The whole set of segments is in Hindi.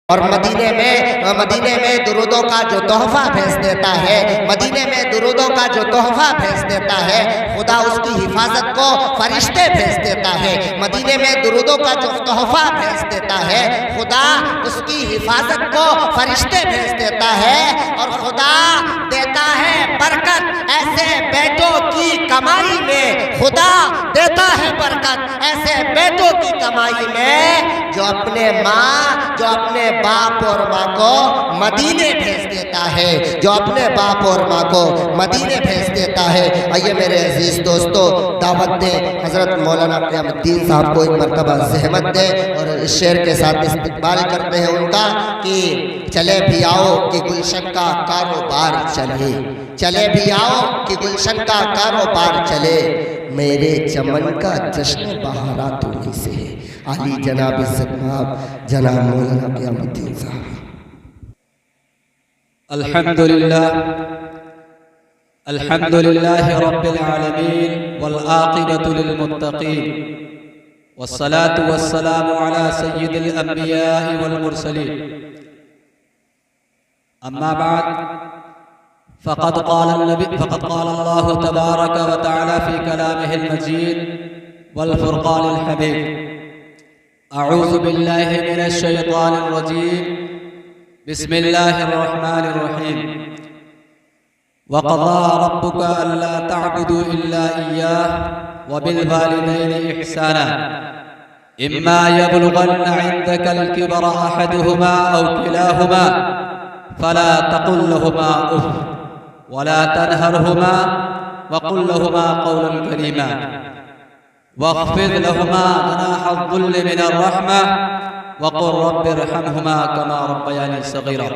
और मदीने में दुरूदों का जो तोहफा भेज देता है, मदीने में दुरूदों का जो तोहफा भेज देता है, खुदा उसकी हिफाजत को फरिश्ते भेज देता है। मदीने में दुरूदों का जो तोहफा भेज देता है, खुदा उसकी हिफाजत को फरिश्ते भेज देता है। और खुदा देता है बरकत ऐसे बेटों की कमाई में, खुदा देता है बरकत ऐसे बेटों की कमाई में जो अपने बाप और माँ को मदीने भेज देता है, जो अपने बाप और माँ को मदीने भेज देता है। आइए मेरे अजीज दोस्तों, दावत दें हज़रत मौलाना क़यामुद्दीन साहब को एक मरतबा ज़हमत दें और इस शेर के साथ इस्तकबाल करते हैं उनका कि चले भी आओ कि गुलशन का कारोबार चले, चले भी आओ कि गुलशन का कारोबार चले, मेरे चमन का जश्न बहारा तुम्हीं से है। आली जनाब इज़्ज़तमाब जनाब मौलाना क़यामुद्दीन साहब। अल्हम्दुलिल्लाह रब्बिल आलमीन वल आक़िबतु लिल मुत्तक़ीन वस्सलातु वस्सलामु अला सय्यिदिल अंबिया'i वल मुरसलीन। अम्मा बाद फ़क़द क़ाल अल्लाहु तबारक व तआला फ़ी कलामिहिल मजीद वल फ़ुरक़ानिल हमीद। अऊज़ु बिल्लाहि मिनश शैतानिर रजीम। बिस्मिल्लाहिर रहमानिर रहीम। वक़ज़ा रब्बुका अल्ला तअबुदू इल्ला इय्याहु व बिल वालिदैनि इहसाना इम्मा यबलुगन्ना इंदकल किबरा अहदुहुमा औ किलाहुमा फला तक़ुल लहुमा उफ़ वला तनहरहुमा वक़ुल लहुमा क़ौलन करीमा वख़्फ़िज़ लहुमा जनाहज़-ज़ुल्लि मिनर-रहमा वक़ुल रब्बिरहमहुमा कमा रब्बयानी सग़ीरा।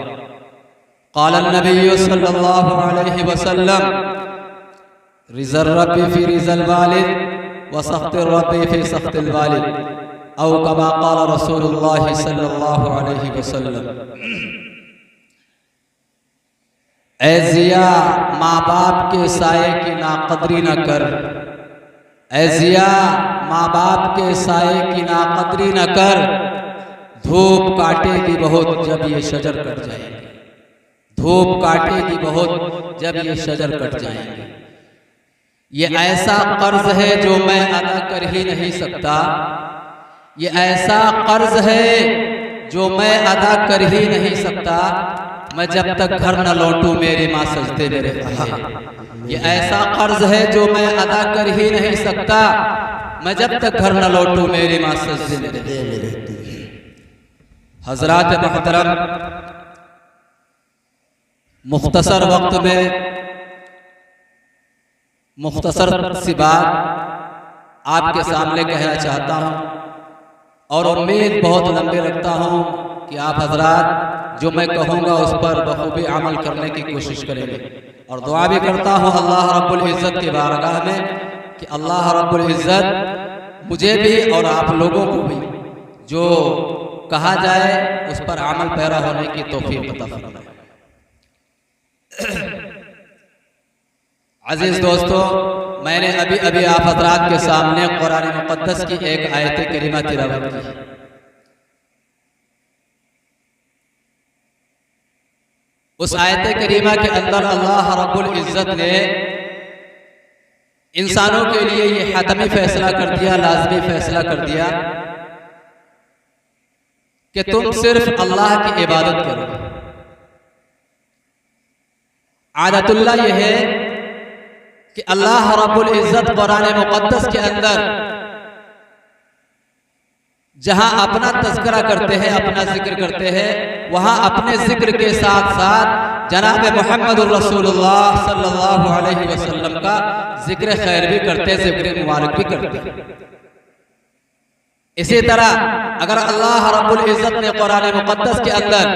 क़ाल अन-नबिय्यु सल्लल्लाहु अलैहि वसल्लम रिज़र रब्बि फ़ी रिज़ल वालिद व सख़्तिर रब्बि फ़ी सख़्तिल वालिद औ कमा क़ाल रसूलुल्लाह सल्लल्लाहु अलैहि वसल्लम। ऐ ज़िया, माँ बाप के साये की नाक़दरी न कर, ऐ ज़िया, माँ बाप के साये की नाक़दरी न कर, धूप काटेगी बहुत जब ये शजर कट जाएंगे, धूप काटेगी बहुत जब ये शजर कट जाएंगे। ये ऐसा कर्ज है जो मैं अदा कर ही नहीं सकता, ये ऐसा कर्ज है जो मैं अदा कर ही नहीं सकता, मैं जब तक घर न लौटूं मेरी माँ सजदे में रहती है। ये ऐसा कर्ज है जो मैं अदा कर ही नहीं सकता, मैं जब तक घर न लौटूं मेरी माँ सजदे में रहती है। हज़रात मोहतरम, मुख्तसर वक्त में मुख्तसर सी बात आपके सामने कहना चाहता हूँ और उम्मीद बहुत लंबे रखता हूँ कि आप हजरात जो मैं कहूँगा उस पर बखूबी अमल करने की कोशिश करेंगे। और दुआ भी करता हूँ अल्लाह रब्बुल इज़्ज़त की बारगाह में कि अल्लाह रब्बुल इज़्ज़त मुझे भी और आप लोगों को भी जो कहा जाए उस पर अमल पैरा होने की तौफीक अता फरमाए। अजीज दोस्तों, मैंने अभी आप हज़रात के सामने कुरान मुक़द्दस की एक आयत करीमा तिलावत की। उस आयत करीमा के अंदर अल्लाह रब्बुल इज़्ज़त ने इंसानों के लिए ये हतमी फैसला कर दिया, लाज़मी फैसला कर दिया कि तुम सिर्फ अल्लाह की इबादत करो। आदतुल्लाह यह है कि अल्लाह रब्बुल इज़्ज़त कुरान मुक़द्दस के अंदर जहां अपना तज़किरा करते हैं, अपना जिक्र करते हैं, वहां अपने जिक्र के साथ साथ जनाब मुहम्मदुर रसूलुल्लाह सल्लल्लाहु अलैहि वसल्लम का जिक्र खैर भी करते, जिक्र मुबारक भी करते। इसी तरह अगर अल्लाह रब्बुल इज़्ज़त ने कुरान मुक़द्दस के अंदर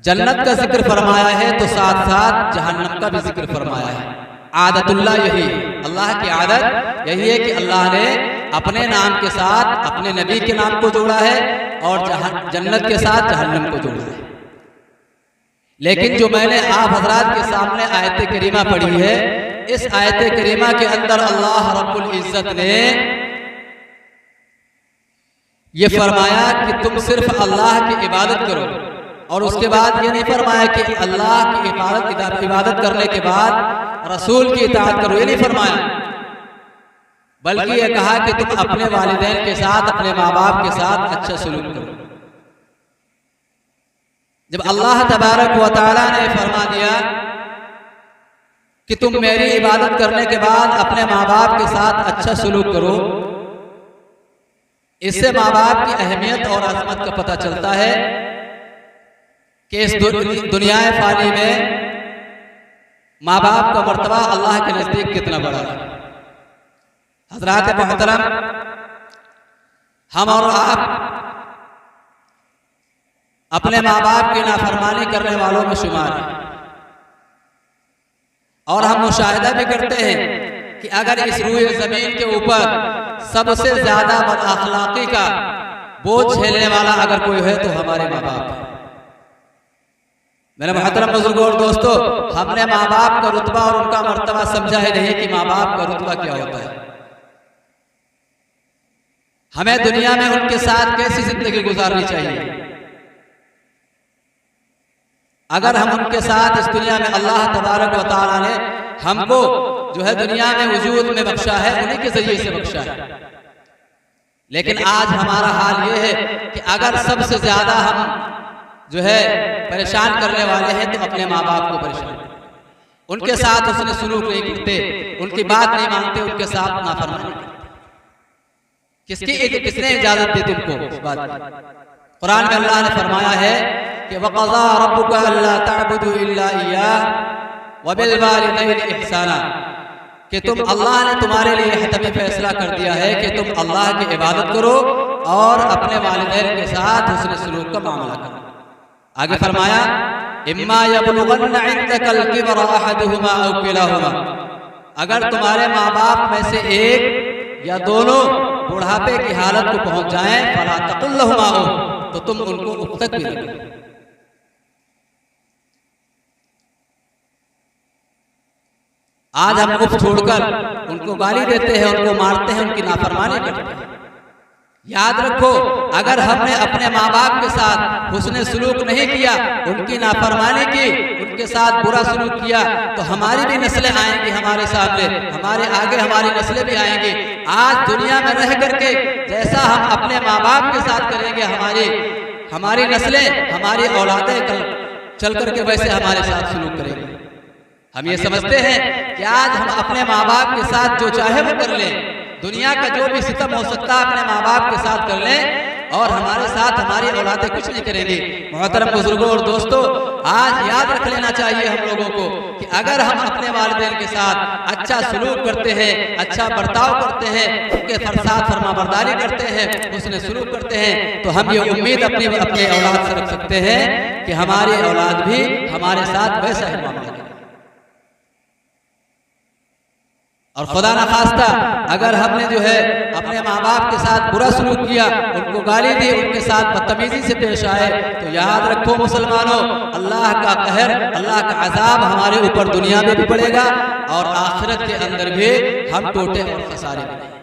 जन्नत का जिक्र फरमाया है तो साथ साथ जहन्नम का भी जिक्र फरमाया है। आदतुल्लाह यही है, अल्लाह की आदत यही है कि अल्लाह ने अपने नाम के साथ अपने नबी के नाम को जोड़ा है और जन्नत के साथ जहन्नम को जोड़ा है। लेकिन जो मैंने आप हजरात के सामने आयत करीमा पढ़ी है, इस आयत करीमा के अंदर अल्लाह रब्बुल इज़्ज़त ने ये फरमाया कि तुम सिर्फ अल्लाह की इबादत करो, और उसके बाद ये नहीं फरमाया कि अल्लाह की इबादत करने के बाद रसूल की इताअत करो, ये नहीं फरमाया, बल्कि ये कहा कि तुम अपने वालिदैन के साथ, अपने माँ बाप के साथ अच्छा सलूक करो। जब अल्लाह तबारक व तआला ने फरमा दिया कि तुम मेरी इबादत करने के बाद अपने माँ बाप के साथ अच्छा सलूक करो, इससे माँ बाप की अहमियत और अजमत का पता चलता है कि इस दुनिया फानी में माँ बाप का मर्तबा अल्लाह के नजदीक कितना बड़ा है। हजरात मोहतरम, हम और आप अपने माँ बाप की नाफरमानी करने वालों में शुमार हैं, और हम मुशाहिदा भी करते हैं कि अगर इस रूए जमीन के ऊपर सबसे ज्यादा बदअखलाकी का बोझ झेलने वाला अगर कोई है तो हमारे माँ बाप हैं। मेरे मोहतरम बुजुर्गों और दोस्तों, हमने माँ बाप का रुतबा और उनका मर्तबा समझा ही नहीं कि माँ बाप का रुतबा क्या होता है। हमें दुनिया में उनके साथ कैसी जिंदगी गुजारनी चाहिए। अगर हम उनके साथ इस दुनिया में, अल्लाह तबारक व तआला ने हमको जो है दुनिया में वजूद में बख्शा है, उन्हीं के जरिए से बख्शा है, लेकिन आज हमारा हाल ये है कि अगर सबसे ज्यादा हम जो है परेशान करने वाले हैं तो अपने माँ बाप को परेशान करते, उनके साथ उसने सलूक नहीं करते, उनकी बात नहीं मानते, उनके साथ नाफरमानी करते। किसने इजाजत दी तुमको इस बात की? कुरान में अल्लाह ने फरमाया है कि वक़ज़ा रब्बुका अल्ला तअबुदू इल्ला इय्याह व बिल वालिदैनि इहसाना, कि तुम, अल्लाह ने तुम्हारे लिए हतमी फैसला कर दिया है कि तुम अल्लाह की इबादत करो और अपने वालिदैन के साथ हुस्न सलूक का मामला करो। आगे फरमाया इम्मा यबलुगन्ना इंदकल किबरा अहदुहुमा औ किलाहुमा, अगर तुम्हारे माँ बाप में से एक या दोनों बुढ़ापे की हालत को पहुंच जाएं, फला तकुल लहुमा, तो तुम उनको उफ तक भी रखो। आज हम उफ छोड़कर उनको गाली देते हैं, उनको मारते हैं, उनकी नाफरमानी करते हैं। याद रखो, अगर हमने अपने माँ बाप के साथ हुस्न सलूक नहीं किया, उनकी नाफरमानी की, उनके साथ बुरा सलूक किया, तो हमारी भी नस्लें आएंगी हमारे सामने, हमारे आगे हमारी नस्लें भी आएंगी। आज दुनिया में रह करके जैसा हम अपने माँ बाप के साथ करेंगे, हमारी नस्लें, हमारी औलादें कल चल करके वैसे हमारे साथ सलूक करेंगे। हम ये समझते हैं कि आज हम अपने माँ बाप के साथ जो चाहे वो कर लें, दुनिया का जो भी सितम हो सकता है अपने माँ बाप के साथ कर लें, और हमारे साथ हमारी औलादें कुछ नहीं करेंगी। मोहतरम बुजुर्गों और दोस्तों, आज याद रख लेना चाहिए हम लोगों को कि अगर हम अपने वालिदैन के साथ अच्छा सलूक करते हैं, अच्छा बर्ताव करते हैं, उनके साथ फरमाबरदारी करते हैं, उसने सलूक करते हैं, तो हम ये उम्मीद अपनी औलाद से रख सकते हैं कि हमारी औलाद भी हमारे साथ वैसा ही मामला करेगी। और खुदा न खास्ता अगर हमने जो है अपने माँ बाप के साथ बुरा सलूक किया, उनको गाली दी, उनके साथ बदतमीजी से पेश आए, तो याद रखो मुसलमानों, अल्लाह का कहर, अल्लाह का अजाब हमारे ऊपर दुनिया में भी पड़ेगा और आखिरत के अंदर भी हम टोटे और खसारे बनेंगे।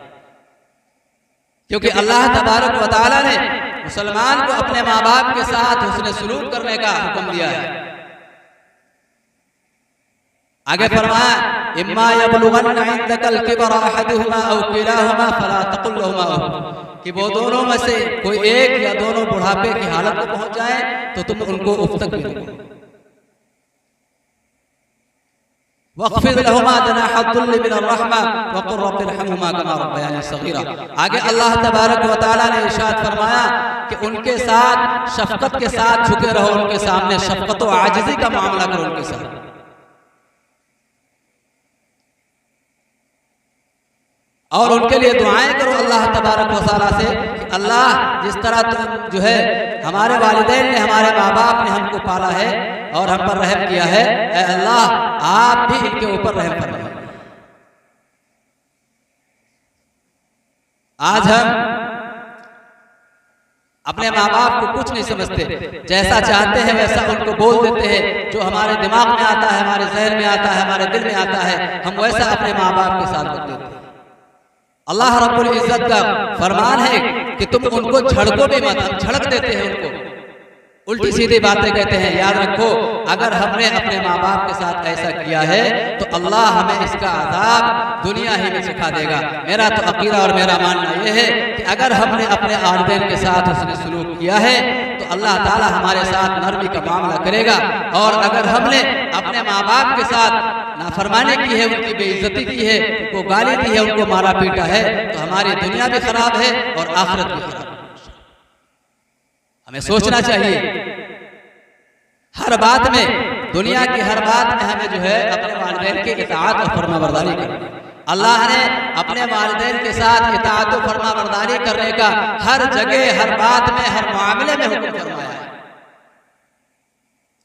क्योंकि अल्लाह तबारक व तआला ने मुसलमान को अपने माँ बाप के साथ हुस्न सलूक करने का हुक्म दिया है। आगे फरमाया इम्मा यबलुगन्ना इंदकल किबरा अहदुहुमा औ किलाहुमा फला तकुल लहुमा, कि वो दोनों में से कोई एक या दोनों बुढ़ापे की हालत में पहुंच जाए तो तुम उनको उफ तक भी रखो। वक़्फ़िज़ लहुमा जनाह दुल्ल मिनर रहमा वक़ुल रब्बि इरहमहुमा कमा रब्बयानी सग़ीरा। आगे अल्लाह तबारक व तआला ने इरशाद फरमाया कि उनके साथ शफ़क़त के साथ झुके रहो, उनके सामने शफ़क़त व आजिज़ी का मामला करो उनके साथ, और उनके लिए दुआएं करो अल्लाह तबारक व तआला से कि अल्लाह जिस तरह तुम जो है हमारे वालिदैन ने, हमारे माँ बाप ने हमको पाला है और हम पर रहम किया है, ऐ अल्लाह आप भी इनके ऊपर रहम फरमाइए। आज हम अपने माँ बाप को कुछ नहीं समझते, जैसा चाहते हैं वैसा उनको बोल देते हैं, जो हमारे दिमाग में आता है, हमारे जहन में आता है, हमारे दिल में आता है, हम वैसा अपने माँ बाप के साथ कर देते हैं। अल्लाह रब्बुल इज्जत का फरमान है कि तुम उनको झड़को भी मत। हम झड़क देते हैं उनको, उल्टी सीधी बातें कहते हैं। याद रखो, अगर हमने अपने माँ बाप के साथ ऐसा किया है तो अल्लाह हमें इसका अज़ाब दुनिया ही में सिखा देगा। मेरा तो अकीदा और मेरा मानना यह है कि अगर हमने अपने वालिदैन के साथ उसने सलूक किया है तो अल्लाह ताला हमारे साथ नरमी का मामला करेगा। और अगर हमने अपने माँ बाप के साथ नाफरमानी की है, उनकी बेइज्जती की है, उनको गाली दी है, उनको मारा पीटा है, तो हमारी दुनिया भी खराब है और आखिरत भी खराब है। हमें सोचना चाहिए हर बात में, दुनिया की हर बात में हमें जो है अपने वालिदैन की इताअत और फरमाबरदारी करनी। अल्लाह ने अपने वालिदैन के साथ इताअत और फरमाबरदारी करने का हर जगह, हर बात में, हर मामले में हुक्म फरमाया है।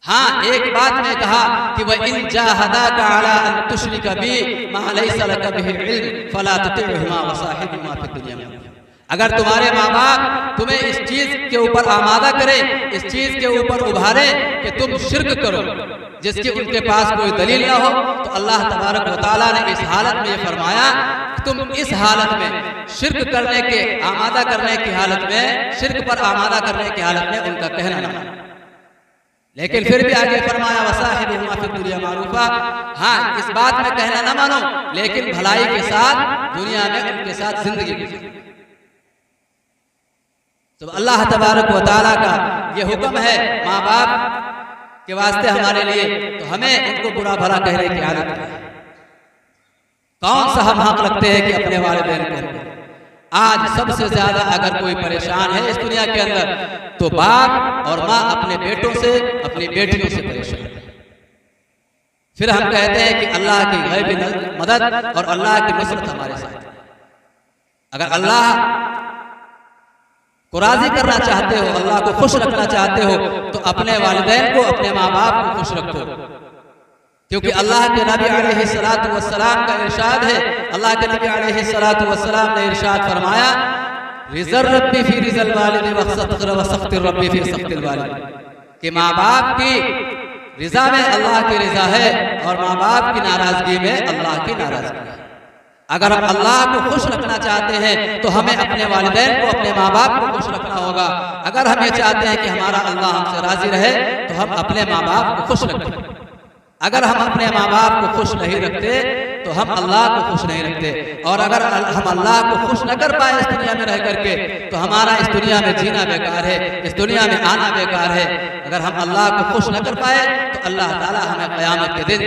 हाँ, एक बात में कहा कि वह इन जाहदाका अला अन तुश्रिका बी मा लैसा लका बिही इल्म फला तुतिअहुमा व साहिबहुमा फिद दुनिया में। अगर तुम्हारे माँ बाप तुम्हें इस चीज के ऊपर आमादा करें, इस चीज के ऊपर उभारे कि तुम शिर्क करो जिसकी उनके पास कोई दलील ना हो, तो अल्लाह तबारक व तआला ने इस हालत में ये फरमाया कि तुम इस हालत में शिर्क करने के आमादा करने की हालत में, शिर्क पर आमादा करने की हालत में उनका कहना ना मानो। लेकिन फिर भी आगे फरमाया वसाहिबहुमा फिद दुनिया मारूफा। हाँ, इस बात में कहना ना मानो, लेकिन भलाई के साथ दुनिया में उनके साथ जिंदगी गुजारो। तो अल्लाह तबारक व तआला का ये हुक्म है माँ बाप के वास्ते हमारे लिए, तो हमें उनको बुरा भला कहने की आदत है। कौन सा हम हक रखते हैं कि अपने वालिदैन को? आज सबसे ज्यादा अगर कोई परेशान है इस दुनिया के अंदर तो बाप और माँ अपने बेटों से, अपनी बेटियों से परेशान है। फिर हम कहते हैं कि अल्लाह की गैबी मदद और अल्लाह की नुसरत हमारे साथ। अगर अल्लाह को राजी करना चाहते हो, अल्लाह को खुश रखना चाहते हो, तो अपने वालिदैन को, अपने माँ बाप को खुश रखो। क्योंकि अल्लाह के नबी अलैहिस्सलातु वस्सलाम का इरशाद है, अल्लाह के नबी अलैहिस्सलातु वस्सलाम ने इरशाद फरमाया, रिज़र रब्बी फी रिज़ल वालिद व सख्तिर रब्बी फी सख्तिल वालिद, कि माँ बाप की रिजा में अल्लाह की रिजा है और माँ बाप की नाराजगी में अल्लाह की नाराजगी है। अगर हम अल्लाह को खुश रखना चाहते हैं तो हमें अपने वालिदैन को, अपने माँ बाप को खुश रखना होगा। अगर हम ये चाहते हैं कि हमारा अल्लाह हमसे राजी रहे तो हम अपने माँ बाप को खुश रखें। अगर हम अपने माँ बाप को खुश नहीं रखते तो हम अल्लाह को खुश नहीं रखते। और अगर हम अल्लाह को खुश न कर पाए इस दुनिया में रह करके, तो हमारा इस दुनिया में जीना बेकार है, इस दुनिया में आना बेकार है। अगर हम अल्लाह को खुश न कर पाए तो अल्लाह ताला हमें क़यामत के दिन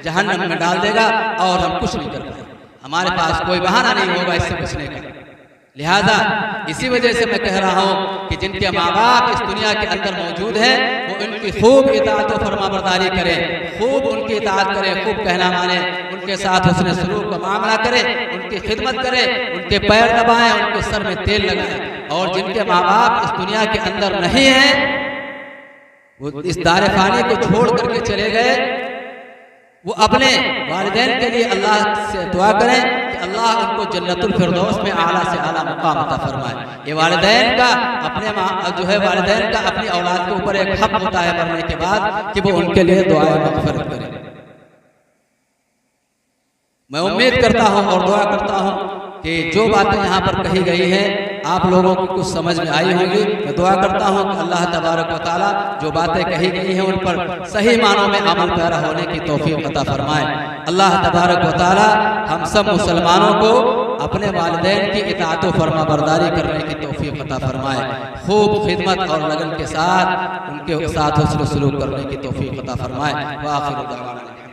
जहन्नम में डाल देगा और हम कुछ नहीं कर पाए। हमारे पास कोई बहाना नहीं होगा इससे बचने का। लिहाजा इसी वजह से मैं कह रहा हूँ कि जिनके माँ बाप इस दुनिया के अंदर मौजूद हैं वो उनकी खूब इताअत और फरमाबरदारी करें, खूब उनकी इताअत करें, खूब कहना माने, उनके साथ हुस्न सलूक का मामला करें, उनकी खिदमत करें, उनके पैर दबाएं, उनके सर में तेल लगाएं। और जिनके माँ बाप इस दुनिया के अंदर नहीं हैं, वो इस दारे फानी को छोड़ करके चले गए, वो अपने वालिदैन के लिए अल्लाह से दुआ करें कि अल्लाह उनको जन्नतुल फिरदौस में आला से आला मुकाम अता फरमाए। ये वालिदैन का अपने वालिदैन का अपनी औलाद के ऊपर एक हक होता है मरने के बाद कि वो उनके लिए दुआ मग़फ़िरत करें। मैं उम्मीद करता हूँ और दुआ करता हूँ कि जो बातें यहाँ पर कही गई हैं आप लोगों को कुछ समझ में आई होंगी। मैं दुआ करता हूँ कि अल्लाह तबारक व तआला जो बातें कही गई हैं उन पर सही मानों में अमल पैरा होने की तौफीक अता फरमाए। अल्लाह तबारक व तआला हम सब मुसलमानों को अपने वालिदैन की इताअत व फरमाबरदारी करने की तौफीक अता फरमाए। खूब खिदमत और लगन के साथ उनके साथ हुस्न सलूक करने की तौफीक अता फरमाए। व आखिर दावाना।